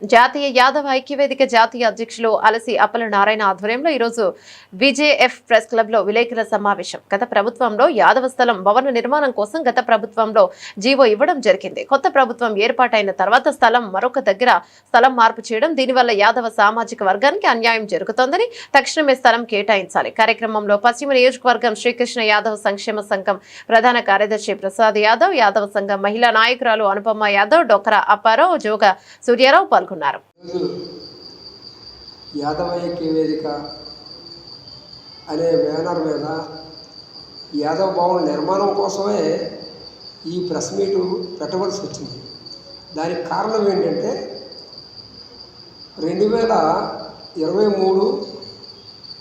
జాతీయ యాదవ ఐక్యవేదిక జాతీయ అధ్యక్షులు అలసి అప్పల నారాయణ ఆధ్వర్యంలో ఈరోజు విజేఎఫ్ ప్రెస్ క్లబ్ లో విలేకరుల సమావేశం. గత ప్రభుత్వంలో యాదవ స్థలం భవన నిర్మాణం కోసం గత ప్రభుత్వంలో జీవో ఇవ్వడం జరిగింది. కొత్త ప్రభుత్వం ఏర్పాటైన తర్వాత స్థలం మరొక దగ్గర స్థలం మార్పు చేయడం, దీనివల్ల యాదవ సామాజిక వర్గానికి అన్యాయం జరుగుతోందని తక్షణమే స్థలం కేటాయించాలి. కార్యక్రమంలో పశ్చిమ నియోజకవర్గం శ్రీకృష్ణ యాదవ్ సంక్షేమ సంఘం ప్రధాన కార్యదర్శి ప్రసాద్ యాదవ్, యాదవ సంఘం మహిళా నాయకురాలు అనుపమ యాదవ్, డొక్కర అప్పారావు, జోగ సూర్యారావు పాల్గొన్నారు. యాదవ ఐక్య వేదిక అనే బ్యానర్ మీద యాదవ భవన్ నిర్మాణం కోసమే ఈ ప్రెస్ మీటు పెట్టవలసి వచ్చింది. దానికి కారణం ఏంటంటే 2023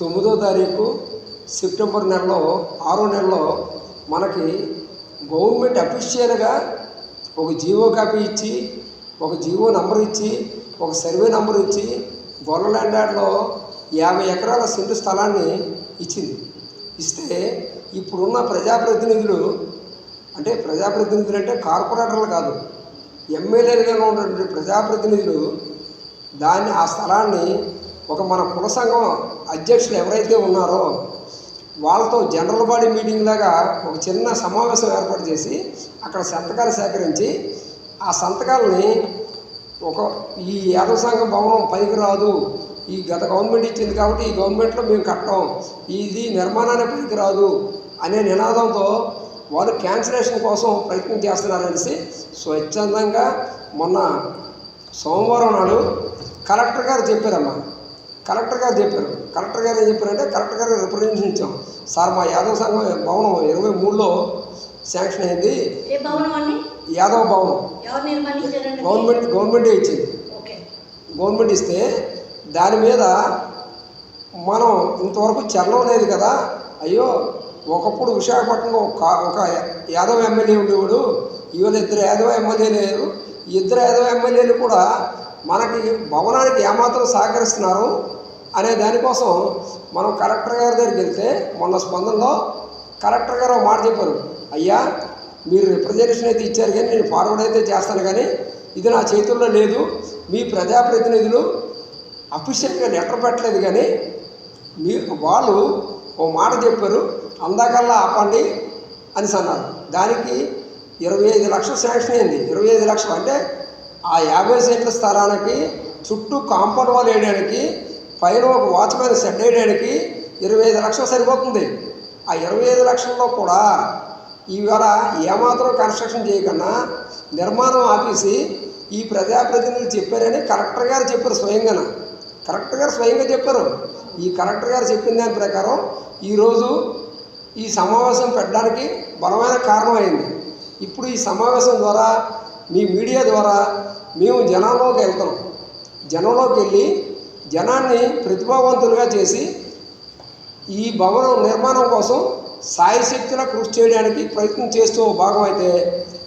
9వ తారీఖు సెప్టెంబర్ నెలలో 6వ నెలలో మనకి గవర్నమెంట్ అఫీషియల్గా ఒక జీవో కాపీ ఇచ్చి, ఒక జీవో నంబర్ ఇచ్చి, ఒక సర్వే నంబర్ ఇచ్చి గొల్లలాండాడ్లో 50 ఎకరాల సెంటు స్థలాన్ని ఇచ్చింది. ఇస్తే ఇప్పుడున్న ప్రజాప్రతినిధులు అంటే కార్పొరేటర్లు కాదు, ఎమ్మెల్యేలుగా ఉన్నటువంటి ప్రజాప్రతినిధులు ఆ స్థలాన్ని మన కుల సంఘం అధ్యక్షులు ఎవరైతే ఉన్నారో వాళ్ళతో జనరల్ బాడీ మీటింగ్ లాగా ఒక చిన్న సమావేశం ఏర్పాటు చేసి అక్కడ సంతకాలు సేకరించి ఆ సంతకాలని ఈ యాదవ సంఘం భవనం పైకి రాదు, ఈ గత గవర్నమెంట్ ఇచ్చింది కాబట్టి ఈ గవర్నమెంట్లో మేము కట్టం, ఇది నిర్మాణానికి పైకి రాదు అనే నినాదంతో వాళ్ళు క్యాన్సిలేషన్ కోసం ప్రయత్నం చేస్తున్నారనేసి స్వచ్ఛందంగా మొన్న సోమవారం నాడు కలెక్టర్ గారు చెప్పారమ్మా. కలెక్టర్ గారు ఏం చెప్పారంటే కలెక్టర్ గారు రిప్రజెంటేషన్ ఇచ్చాం. సార్, మా యాదవ సంఘం భవనం 23లో శాంక్షన్ అయింది. యాదవ భవనం గవర్నమెంటే ఇచ్చింది. గవర్నమెంట్ ఇస్తే దాని మీద మనం ఇంతవరకు చలనం లేదు కదా. అయ్యో, ఒకప్పుడు విశాఖపట్నంలో ఒక యాదవ ఎమ్మెల్యే ఉండేవాడు, ఇవాళ 2 యాదవ ఎమ్మెల్యే లేరు. 2 యాదవ ఎమ్మెల్యేలు కూడా మనకి భవనానికి ఏమాత్రం సహకరిస్తున్నారు అనే దానికోసం మనం కలెక్టర్ గారి దగ్గరికి వెళ్తే మొన్న స్పందనలో కలెక్టర్ గారు మాట చెప్పారు. అయ్యా, మీరు రిప్రజెంటేషన్ అయితే ఇచ్చారు కానీ నేను ఫార్వర్డ్ అయితే చేస్తాను, కానీ ఇది నా చేతుల్లో లేదు. మీ ప్రజాప్రతినిధులు అఫీషియల్గా లెటర్ పెట్టలేదు, కానీ వాళ్ళు ఓ మాట చెప్పారు, అందాకల్లా ఆపండి అని అన్నారు. దానికి 25 లక్షలు శాంక్షన్ అయింది. 25 లక్షలు అంటే ఆ 50 సెంట్ల స్థలానికి చుట్టూ కాంపౌండ్ వాల్ వేయడానికి, పైన ఒక వాచ్మెన్ షెడ్ వేయడానికి 25 లక్షలు సరిపోతుంది. ఆ 25 లక్షల్లో కూడా ఈవేళ ఏమాత్రం కన్స్ట్రక్షన్ చేయకుండా నిర్మాణం ఆపేసి ఈ ప్రజాప్రతినిధులు చెప్పారని కలెక్టర్ గారు చెప్పారు. కలెక్టర్ గారు స్వయంగా చెప్పారు. ఈ కలెక్టర్ గారు చెప్పిన దాని ప్రకారం ఈరోజు ఈ సమావేశం పెట్టడానికి బలమైన కారణం అయింది. ఇప్పుడు ఈ సమావేశం ద్వారా మీ మీడియా ద్వారా మేము జనంలోకి వెళ్తాం. జనంలోకి వెళ్ళి జనాన్ని ప్రతిభావంతులుగా చేసి ఈ భవనం నిర్మాణం కోసం సాయశక్తిలా కృషి చేయడానికి ప్రయత్నం చేస్తూ భాగం అయితే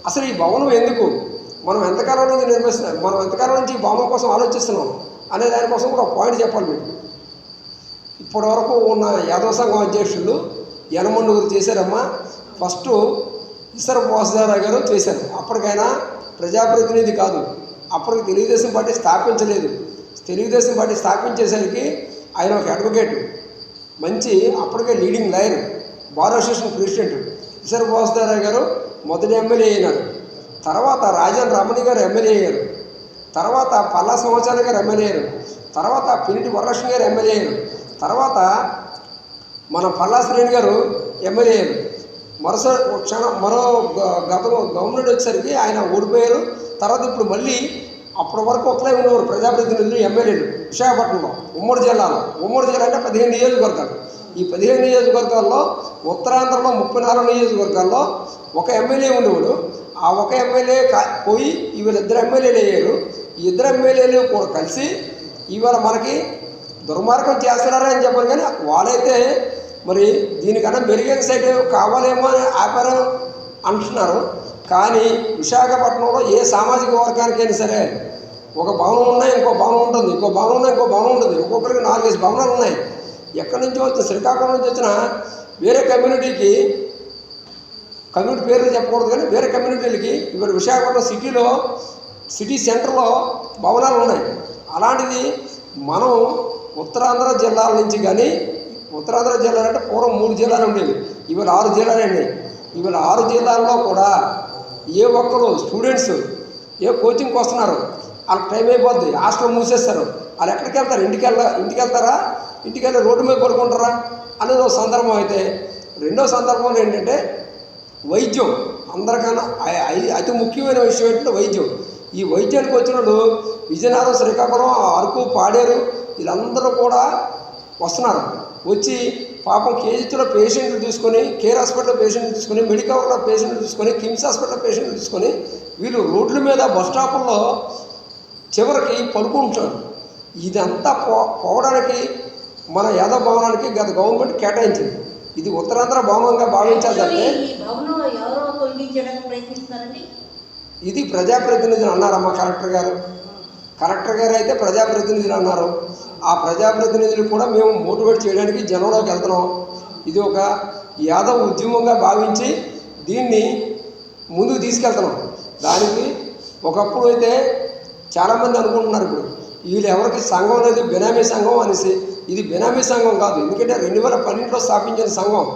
అసలు ఈ భవనం ఎందుకు, మనం ఎంతకాలం నుంచి ఈ భవనం కోసం ఆలోచిస్తున్నాం అనే దానికోసం కూడా పాయింట్ చెప్పాలి. మీకు ఇప్పటివరకు ఉన్న యాదవ సంఘం అధ్యక్షులు యనమడుగురు చేశారమ్మా. ఫస్ట్ ఇసర వాసుదేవరావు గారు చేశారు. అప్పటికైనా ప్రజాప్రతినిధి కాదు, అప్పటికి తెలుగుదేశం పార్టీ స్థాపించలేదు. తెలుగుదేశం పార్టీ స్థాపించేసరికి ఆయన ఒక అడ్వకేట్, మంచి అప్పటికే leading lawyer, bar association president ఇసర వాసుదేవరావు గారు మొదటి ఎమ్మెల్యే అయినారు. తర్వాత రాజన్ రమణి గారు ఎమ్మెల్యే అయ్యారు. తర్వాత పల్లా సంవత్సరాలు గారు ఎమ్మెల్యే అయ్యారు. తర్వాత పినిటి వరలక్ష్మి గారు ఎమ్మెల్యే అయ్యారు. తర్వాత మన పల్లా శ్రేణి గారు ఎమ్మెల్యే అయ్యారు. మరో గవర్నమెంట్ వచ్చేసరికి ఆయన ఓడిపోయారు. తర్వాత ఇప్పుడు మళ్ళీ అప్పటి వరకు ఒకలే ఉండేవారు ప్రజాప్రతినిధులు, ఎమ్మెల్యేలు విశాఖపట్నంలో ఉమ్మడి జిల్లా అంటే 15 నియోజకవర్గాలు. ఈ 15 నియోజకవర్గాల్లో ఉత్తరాంధ్రలో 34 నియోజకవర్గాల్లో ఒక ఎమ్మెల్యే ఉండేవాడు. ఆ ఒక ఎమ్మెల్యే పోయి ఇవాళ 2 ఎమ్మెల్యేలు అయ్యారు. ఈ 2 ఎమ్మెల్యేలు కూడా కలిసి ఇవాళ మనకి దుర్మార్గం చేస్తున్నారని చెప్పారు. కానీ వాళ్ళైతే మరి దీనికన్నా మెరుగైన సైట్ కావాలేమో అని ఆపారు అంటున్నారు. కానీ విశాఖపట్నంలో ఏ సామాజిక వర్గానికైనా సరే ఒక భవనం ఉన్నాయి, ఇంకో భవనం ఉంటుంది, ఇంకో భవనం ఉన్నాయి, ఇంకో భవనం ఉంటుంది. ఒక్కొక్కరికి 4-5 భవనాలు ఉన్నాయి. ఎక్కడి నుంచి వచ్చిన, శ్రీకాకుళం నుంచి వచ్చిన వేరే కమ్యూనిటీ పేర్లు చెప్పకూడదు, కానీ వేరే కమ్యూనిటీలకి ఇప్పుడు విశాఖపట్నం సిటీలో సిటీ సెంటర్లో భవనాలు ఉన్నాయి. అలాంటిది మనం ఉత్తరాంధ్ర జిల్లాల నుంచి కానీ, ఉత్తరాంధ్ర జిల్లాలు అంటే పూర్వం 3 జిల్లాలు ఉండేవి, ఇవాళ 6 జిల్లాలు అయినాయి. ఇవాళ 6 జిల్లాల్లో కూడా ఏ ఒక్కరు స్టూడెంట్స్ ఏ కోచింగ్కి వస్తున్నారు, వాళ్ళకి టైం అయిపోద్ది, హాస్టల్ మూసేస్తారు, వాళ్ళు ఎక్కడికి వెళ్తారు? ఇంటికి వెళ్తారా? ఇంటికి వెళ్ళి రోడ్డు మీద పడుకుంటారా అనేది ఒక సందర్భం అయితే, రెండో సందర్భంలో ఏంటంటే వైద్యం. అందరికన్నా అతి ముఖ్యమైన విషయం ఏంటంటే వైద్యం. ఈ వైద్యానికి వచ్చినప్పుడు విజయనగరం, శ్రీకాకుళం, అరకు, పాడేరు వీళ్ళందరూ కూడా వస్తున్నారు. వచ్చి పాపం కేజీలో పేషెంట్లు తీసుకొని, కేర్ హాస్పిటల్లో పేషెంట్లు తీసుకొని, మెడికవర్లో పేషెంట్లు తీసుకొని, కిమ్స్ హాస్పిటల్లో పేషెంట్లు తీసుకొని వీళ్ళు రోడ్ల మీద బస్ స్టాపుల్లో చివరికి పడుకుంటారు. ఇదంతా పోవడానికి మన యాదవ భవనానికి గత గవర్నమెంట్ కేటాయించింది. ఇది ఉత్తరాంధ్ర భవనంగా భావించాలంటే ఇది ప్రజాప్రతినిధులు అన్నారమ్మా కలెక్టర్ గారు అయితే ప్రజాప్రతినిధులు అన్నారు. ఆ ప్రజాప్రతినిధులు కూడా మేము మోటివేట్ చేయడానికి జనంలోకి వెళ్తున్నాం. ఇది ఒక యాదవ్ ఉద్యమంగా భావించి దీన్ని ముందుకు తీసుకెళ్తున్నాం. దానికి ఒకప్పుడు అయితే చాలామంది అనుకుంటున్నారు, ఇప్పుడు వీళ్ళు ఎవరికి సంఘం లేదు, బెనామీ సంఘం అనేసి. ఇది బెనామీ సంఘం కాదు, ఎందుకంటే 2012లో స్థాపించిన సంఘం.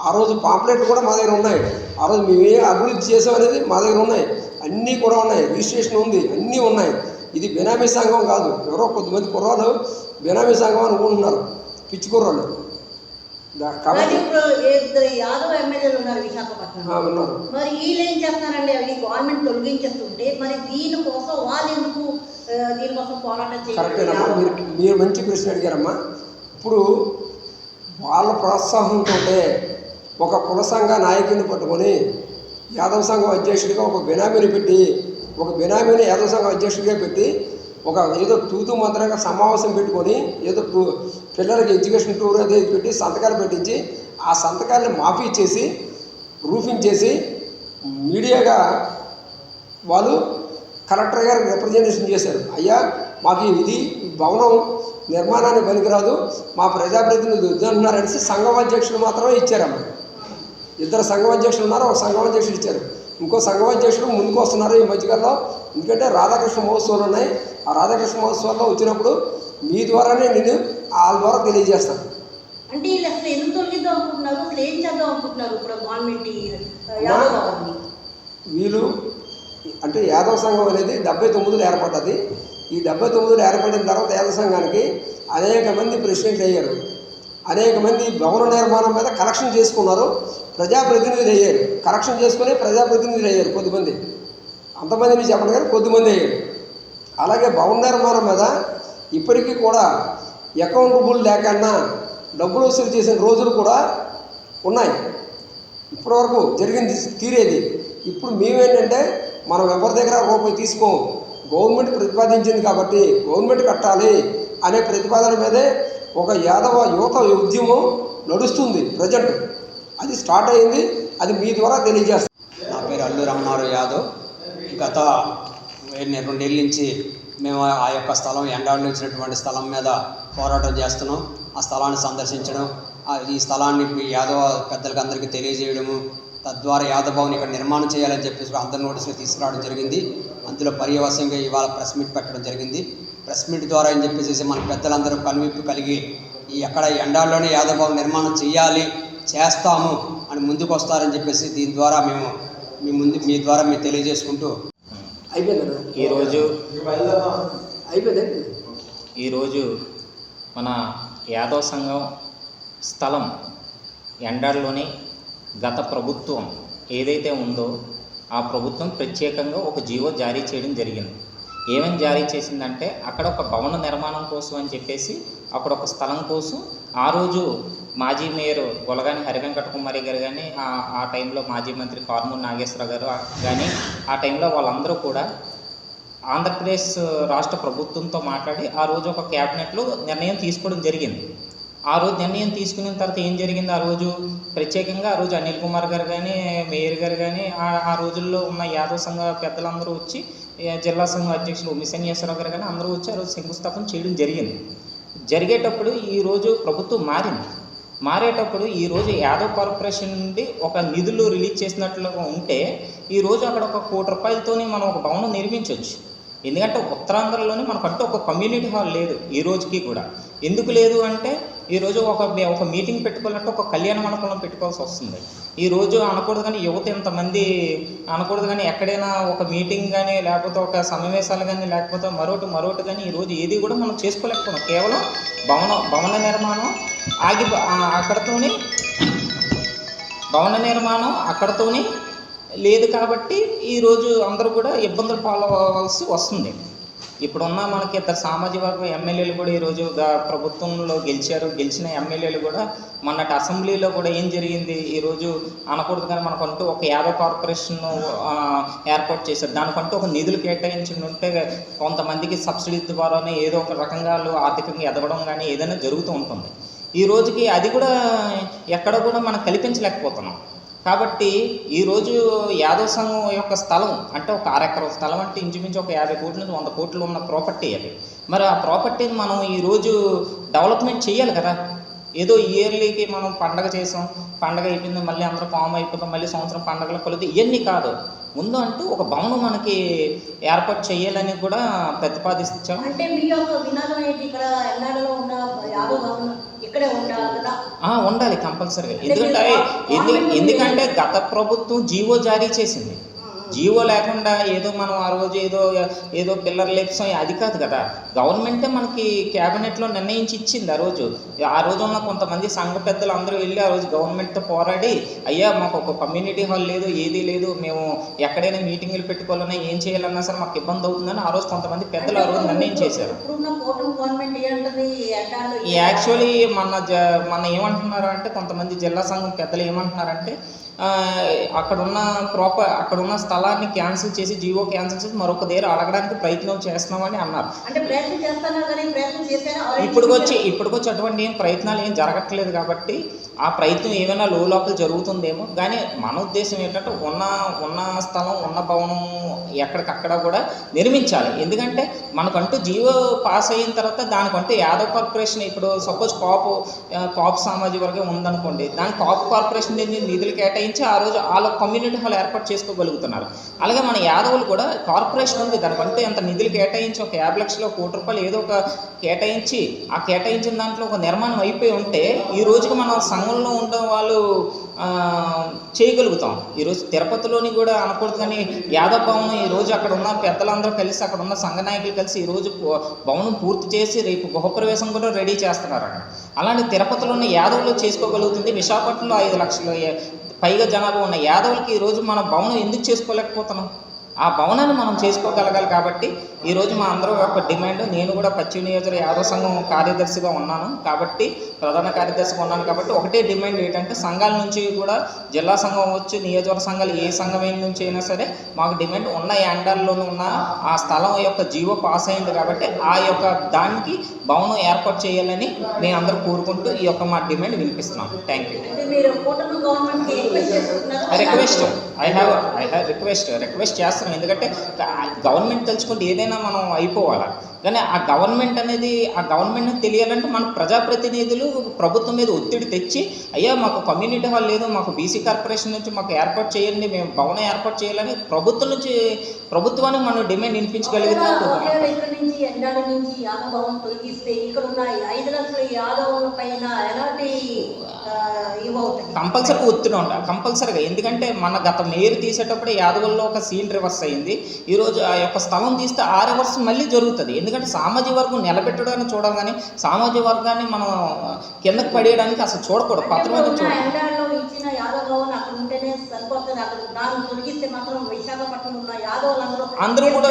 ఆ రోజు పాంప్లెట్లు కూడా మా దగ్గర ఉన్నాయి. ఆ రోజు మేము ఏ అభివృద్ధి చేసాం అనేది మా దగ్గర ఉన్నాయి, అన్నీ కూడా ఉన్నాయి, రిజిస్ట్రేషన్ ఉంది, అన్నీ ఉన్నాయి. ఇది బెనామీ సంఘం కాదు. ఎవరో కొద్దిమంది కుర్రాలు బెనామీ సంఘం అనుకుంటున్నారు, పిచ్చి కుర్రాలు. కాబట్టి యాదవ్ ఎమ్మెల్యేలు ఉన్నారు విశాఖపట్నం, మరి వీళ్ళు ఏం చేస్తున్నారండి? అవి గవర్నమెంట్ తొలగించేస్తుంటే మరి దీనికోసం వాళ్ళు ఎందుకు దీనికోసం పోరాటం చేయాలి? కరెక్టేనమ్మా, మీరు మంచి ప్రశ్న అడిగారమ్మా. ఇప్పుడు వాళ్ళ ప్రోత్సాహంతో ఒక కుల సంఘ నాయకుడిని పట్టుకొని యాదవ సంఘం అధ్యక్షుడిగా ఒక బెనామీని పెట్టి, ఒక బెనామీని యాదవ సంఘం అధ్యక్షుడిగా పెట్టి ఒక ఏదో తూతు మంత్రంగా సమావేశం పెట్టుకొని ఏదో పిల్లలకి ఎడ్యుకేషన్ టూర్ అనేది పెట్టి సంతకాలు పెట్టించి ఆ సంతకాలను మాఫీ చేసి ప్రూఫింగ్ చేసి మీడియాగా వాళ్ళు కలెక్టర్ గారికి రిప్రజెంటేషన్ చేశారు. అయ్యా మాకు ఇది భవనం నిర్మాణానికి పనికిరాదు, మా ప్రజాప్రతినిధులు వద్దంటున్నారనేసి సంఘం అధ్యక్షులు మాత్రమే ఇచ్చారమ్మ. 2 సంఘం అధ్యక్షులు ఉన్నారు, ఒక సంఘం అధ్యక్షులు ఇచ్చారు. ఇంకో సంఘం అధ్యక్షులు ముందుకు వస్తున్నారు ఈ మధ్యకాలంలో. ఎందుకంటే రాధాకృష్ణ మహోత్సవాలు ఉన్నాయి, ఆ రాధాకృష్ణ మహోత్సవాల్లో వచ్చినప్పుడు మీ ద్వారానే నేను వాళ్ళ ద్వారా తెలియజేస్తాను. అంటే వీళ్ళు అసలు ఎందుకు తొలగిద్దాం అనుకుంటున్నారు, అసలు ఏం చేద్దాం అనుకుంటున్నారు ఇప్పుడు గవర్నమెంట్? వీళ్ళు అంటే యాదవ సంఘం అనేది 79లో ఏర్పడ్డది. ఈ 79లో ఏర్పడిన తర్వాత యాదవ సంఘానికి అనేక మంది ప్రెసిడెంట్లు అయ్యారు, అనేక మంది భవన నిర్మాణం మీద కలెక్షన్ చేసుకున్నారు, ప్రజాప్రతినిధులు అయ్యారు, కలెక్షన్ చేసుకుని ప్రజాప్రతినిధులు అయ్యారు కొద్దిమంది. అంతమందిని చెప్పండి కానీ కొద్దిమంది అయ్యారు. అలాగే భవన నిర్మాణం మీద ఇప్పటికీ కూడా అకౌంటబుల్ లేకన్నా డబ్బులు వసూలు చేసిన రోజులు కూడా ఉన్నాయి. ఇప్పటివరకు జరిగింది తీరేది. ఇప్పుడు మేమేంటంటే మనం ఎవరి దగ్గర రూపాయి తీసుకోం, గవర్నమెంట్ ప్రతిపాదించింది కాబట్టి గవర్నమెంట్ కట్టాలి అనే ప్రతిపాదన మీదే ఒక యాదవ యువత ఉద్యమం నడుస్తుంది ప్రజెంట్. అది స్టార్ట్ అయింది, అది మీ ద్వారా తెలియజేస్తాను. నా పేరు అల్లు రామనారాయణ యాదవ్. గత 2 నెలల నుంచి మేము ఆ యొక్క స్థలం ఎండాళ్ళు ఇచ్చినటువంటి స్థలం మీద పోరాటం చేస్తున్నాం. ఆ స్థలాన్ని సందర్శించడం, ఈ స్థలాన్ని యాదవ పెద్దలకు అందరికీ తెలియజేయడము, తద్వారా యాదవ భవన్ ఇక్కడ నిర్మాణం చేయాలని చెప్పేసి అందరి నోటీసులు తీసుకురావడం జరిగింది. అందులో పర్యవసంగా ఇవాళ ప్రెస్ మీట్ పెట్టడం జరిగింది. ప్రెస్ మీట్ ద్వారా అని చెప్పేసి మన పెద్దలందరూ కనువిప్పు కలిగి ఎక్కడ ఎండాల్లోనే యాదవ భవన్ నిర్మాణం చేస్తాము అని ముందుకు వస్తారని చెప్పేసి దీని ద్వారా మేము మీ ద్వారా మేము తెలియజేసుకుంటూ ఈరోజు మన యాదవ సంఘం స్థలం ఎండాల్లోనే గత ప్రభుత్వం ఏదైతే ఉందో ఆ ప్రభుత్వం ప్రత్యేకంగా ఒక జీవో జారీ చేయడం జరిగింది. ఏమని జారీ చేసిందంటే అక్కడ ఒక భవన నిర్మాణం కోసం అని చెప్పేసి అక్కడ ఒక స్థలం కోసం ఆ రోజు మాజీ మేయర్ గొలగాని హరివెంకట కుమారి గారు కానీ ఆ టైంలో మాజీ మంత్రి కారుమూరి నాగేశ్వరరావు గారు కానీ ఆ టైంలో వాళ్ళందరూ కూడా ఆంధ్రప్రదేశ్ రాష్ట్ర ప్రభుత్వంతో మాట్లాడి ఆ రోజు ఒక క్యాబినెట్లో నిర్ణయం తీసుకోవడం జరిగింది. ఆ రోజు నిర్ణయం తీసుకున్న తర్వాత ఏం జరిగింది, ఆ రోజు ప్రత్యేకంగా ఆ రోజు అనిల్ కుమార్ గారు కానీ మేయర్ గారు కానీ ఆ రోజుల్లో ఉన్న యాదవ సంఘ పెద్దలందరూ వచ్చి జిల్లా సంఘం అధ్యక్షులు ఉమిసన్యేశ్వరరావు గారు కానీ అందరూ వచ్చి ఆ రోజు శంకుస్థాపన చేయడం జరిగింది. జరిగేటప్పుడు ఈరోజు ప్రభుత్వం మారేటప్పుడు ఈరోజు యాదవ్ కార్పొరేషన్ నుండి ఒక నిధులు రిలీజ్ చేసినట్లుగా ఉంటే ఈరోజు అక్కడ 1 కోటి రూపాయలతోనే మనం ఒక భవనం నిర్మించవచ్చు. ఎందుకంటే ఉత్తరాంధ్రలోనే మనకంటూ ఒక కమ్యూనిటీ హాల్ లేదు ఈ రోజుకి కూడా. ఎందుకు లేదు అంటే ఈరోజు ఒక మీటింగ్ పెట్టుకోవాలంటే ఒక కళ్యాణ మండపంలో పెట్టుకోవాల్సి వస్తుంది. ఈరోజు అనకూడదు కానీ యువత ఇంతమంది అనకూడదు కానీ ఎక్కడైనా ఒక మీటింగ్ కానీ లేకపోతే ఒక సమావేశాలు కానీ లేకపోతే మరొకటి కానీ ఈరోజు ఏది కూడా మనం చేసుకోలేకపోతున్నాం. కేవలం భవన నిర్మాణం అక్కడతోనే లేదు కాబట్టి ఈరోజు అందరూ కూడా ఇబ్బందులు పాలవలసి వస్తుంది. ఇప్పుడున్న మనకి ఇద్దరు సామాజిక వర్గం ఎమ్మెల్యేలు కూడా ఈరోజు ప్రభుత్వంలో గెలిచిన ఎమ్మెల్యేలు కూడా మొన్నటి అసెంబ్లీలో కూడా ఏం జరిగింది, ఈరోజు అనకూడదు కానీ మనకంటూ ఒక యాదవ్ కార్పొరేషన్ ఏర్పాటు చేశారు. దానికంటూ ఒక నిధులు కేటాయించి ఉంటే కొంతమందికి సబ్సిడీ ద్వారానే ఏదో ఒక రకంగా ఆర్థికంగా ఎదగడం కానీ ఏదైనా జరుగుతూ ఉంటుంది. ఈ రోజుకి అది కూడా ఎక్కడ కూడా మనం కల్పించలేకపోతున్నాం. కాబట్టి ఈరోజు యాదవ సంఘం యొక్క స్థలం అంటే ఒక 6 ఎకరాల స్థలం అంటే ఇంచుమించు ఒక 50 కోట్ల నుంచి 100 కోట్లు ఉన్న ప్రాపర్టీ అది. మరి ఆ ప్రాపర్టీని మనం ఈరోజు డెవలప్మెంట్ చేయాలి కదా. ఏదో ఇయర్లీకి మనం పండగ చేసాం, పండగ అయిపోయింది, మళ్ళీ అందరూ కామ్ అయిపోతాం, మళ్ళీ సంవత్సరం పండగలు కలుగుతాయి, ఇవన్నీ కాదు. ముందు అంటూ ఒక భవనం మనకి ఏర్పాటు చేయాలని కూడా ప్రతిపాదించాం. అంటే మీ యొక్క వినాదం ఏంటి? ఇక్కడ ఎన్నాడలో ఉన్న యాదవ భవనం ఇక్కడే ఉండాలి కదా? ఉండాలి కంపల్సరీగా. ఎందుకంటే గత ప్రభుత్వం జీవో జారీ చేసింది. జీవో లేకుండా ఏదో మనం ఆ రోజు ఏదో పిల్లర్ లేప్సాం అది కాదు కదా. గవర్నమెంటే మనకి క్యాబినెట్లో నిర్ణయించి ఇచ్చింది. ఆ రోజు ఉన్న కొంతమంది సంఘ పెద్దలు అందరూ వెళ్ళి ఆ రోజు గవర్నమెంట్తో పోరాడి, అయ్యా మాకు ఒక కమ్యూనిటీ హాల్ లేదు, ఏదీ లేదు, మేము ఎక్కడైనా మీటింగులు పెట్టుకోవాలన్నా ఏం చేయాలన్నా సరే మాకు ఇబ్బంది అవుతుందని ఆ రోజు కొంతమంది పెద్దలు ఆ రోజు నిర్ణయం చేశారు. యాక్చువల్లీ మన ఏమంటున్నారు అంటే కొంతమంది జిల్లా సంఘం పెద్దలు ఏమంటున్నారంటే అక్కడున్న స్థలాన్ని క్యాన్సిల్ చేసి జీవో క్యాన్సిల్ చేసి మరొక దగ్గర అడగడానికి ప్రయత్నం చేస్తున్నామని అన్నారు. ఇప్పటికొచ్చి అటువంటి ప్రయత్నాలు ఏం జరగట్లేదు కాబట్టి ఆ ప్రయత్నం ఏమైనా లోపల జరుగుతుందేమో. కానీ మన ఉద్దేశం ఏంటంటే ఉన్న స్థలం ఉన్న భవనం ఎక్కడికక్కడ కూడా నిర్మించాలి. ఎందుకంటే మనకంటూ జీవో పాస్ అయిన తర్వాత దానికంటూ యాదవ్ కార్పొరేషన్ ఇప్పుడు సపోజ్ కాపు సామాజిక వర్గం ఉందనుకోండి, దాని కాపు కార్పొరేషన్ నిధులు కేటాయించి ఆ రోజు వాళ్ళ కమ్యూనిటీ హాల్ ఏర్పాటు చేసుకోగలుగుతున్నారు. అలాగే మన యాదవులు కూడా కార్పొరేషన్ ఉంది, దానికంటూ ఎంత నిధులు కేటాయించి ఒక 50 లక్షలు ₹1 కోటి ఏదో ఒక కేటాయించి ఆ కేటాయించిన దాంట్లో ఒక నిర్మాణం అయిపోయి ఉంటే ఈ రోజుకి మన సంఘంలో ఉండే వాళ్ళు చేయగలుగుతాం. ఈరోజు తిరుపతిలోని కూడా అనకూడదు కానీ యాదవ్ భవనం ఈరోజు అక్కడ ఉన్న పెద్దలందరూ కలిసి అక్కడ ఉన్న సంఘ నాయకులు కలిసి ఈరోజు భవనం పూర్తి చేసి రేపు గృహప్రవేశం కూడా రెడీ చేస్తున్నారు అక్కడ. అలాంటి తిరుపతిలో ఉన్న యాదవులు చేసుకోగలుగుతుంది. విశాఖపట్నంలో 5 లక్షల పైగా జనాభా ఉన్న యాదవులకి ఈరోజు మన భవనం ఎందుకు చేసుకోలేకపోతున్నాం? ఆ భవనాన్ని మనం చేసుకోగలగాలి. కాబట్టి ఈరోజు మా అందరూ యొక్క డిమాండ్, నేను కూడా పశ్చిమ నియోజకవర్గ యాదవ సంఘం కార్యదర్శిగా ఉన్నాను కాబట్టి, ప్రధాన కార్యదర్శిగా ఉన్నాను కాబట్టి ఒకటే డిమాండ్ ఏంటంటే సంఘాల నుంచి కూడా జిల్లా సంఘం అవ్వచ్చు, నియోజకవర్గ సంఘాలు ఏ సంఘం నుంచి అయినా సరే మాకు డిమాండ్ ఉన్న యాండాల్లోనూ ఉన్న ఆ స్థలం యొక్క జీవో పాస్ అయింది కాబట్టి ఆ యొక్క దానికి భవనం ఏర్పాటు చేయాలని మేము అందరూ కోరుకుంటూ ఈ యొక్క మా డిమాండ్ వినిపిస్తున్నాం. Thank you. రిక్వెస్ట్ చేస్తున్నాం. ఎందుకంటే గవర్నమెంట్ తెలుసుకుంటే ఏదైనా మనం అయిపోవాలా. కానీ ఆ గవర్నమెంట్ని తెలియాలంటే మన ప్రజాప్రతినిధులు ప్రభుత్వం మీద ఒత్తిడి తెచ్చి, అయ్యా మాకు కమ్యూనిటీ హాల్ లేదు, మాకు బీసీ కార్పొరేషన్ నుంచి మాకు ఏర్పాటు చేయండి, మేము భవనం ఏర్పాటు చేయాలని ప్రభుత్వానికి మనం డిమాండ్ వినిపించగలిగితే కంపల్సరీగా ఒత్తిడి ఉంటాయి కంపల్సరీగా. ఎందుకంటే మన గత మేయర్ తీసేటప్పుడు యాదవుల్లో ఒక సీన్ రివర్స్ అయింది. ఈరోజు ఆ యొక్క స్థలం తీస్తే ఆ రివర్స్ మళ్ళీ జరుగుతుంది. ఎందుకంటే సామాజిక వర్గం నిలబెట్టడానికి చూడాలి, కానీ సామాజిక వర్గాన్ని మనం కిందకి పడేయడానికి అసలు చూడకూడదు. పత్రం అందరూ కూడా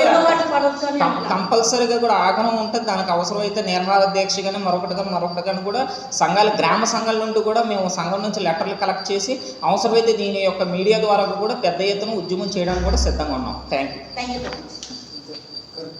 కంపల్సరీగా కూడా ఆగ్రహం ఉంటుంది. దానికి అవసరమైతే నిర్మాణ దీక్ష కానీ మరొకటి కానీ కూడా సంఘాలు, గ్రామ సంఘాల నుండి కూడా మేము సంఘం నుంచి లెటర్లు కలెక్ట్ చేసి అవసరమైతే దీని యొక్క మీడియా ద్వారా కూడా పెద్ద ఎత్తున ఉద్యమం చేయడానికి కూడా సిద్ధంగా ఉన్నాం. Thank you.